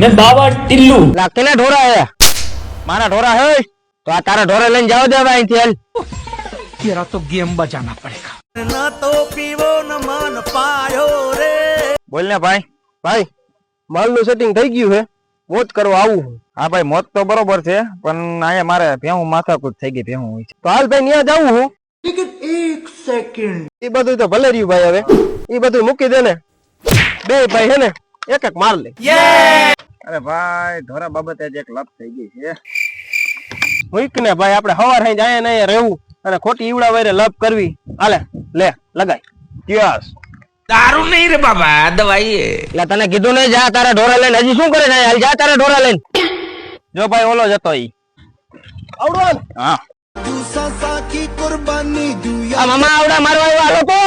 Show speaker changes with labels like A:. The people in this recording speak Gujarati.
A: मैं बाबा टिल्लू।
B: કેના ઢોરા હે? મારા ઢોરા હે તો આ તારા ઢોરા લઈને જાવ દે હવે અહીંથી હાલ.
C: तेरा तो गेम बजाना पड़ेगा।
B: બોલ ને ભાઈ. ભાઈ માલનું સેટિંગ થઈ ગયું છે, મોત કરવા આવું. હા ભાઈ, મોત તો બરોબર છે, પણ અહીંયા મારે ભેહું માથાકૂટ થઈ ગઈ ભેહું હોય છે. તો હાલ ભાઈ ત્યાં જાવું હું.
C: एक सेकंड।
B: એ બધું તો ભલે રહ્યું ભાઈ, હવે એ બધું મૂકી દે ને. બે ભાઈ હે ને એક એક માર લે. અરે ભાઈ, ઢોરા બાબતે જ એક લપ થઈ ગઈ છે. મૂક ને ભાઈ, આપણે હવાર અહીં જાય ને રહેવું અને ખોટી ઈવડા વારે લપ કરવી. હાલે લે લગાય. યસ.
A: दारू नहीं रे बाबा, दवाई है।
B: એટલે તને કીધું નહીં જા તારા ઢોરા લઈને. હજી શું કરે છે? હાલ જા તારા ઢોરા લઈને. જો ભાઈ ઓલો જતો ઈ આવડો. હા આ મામા આવડા મારવા આવ્યા લોકો.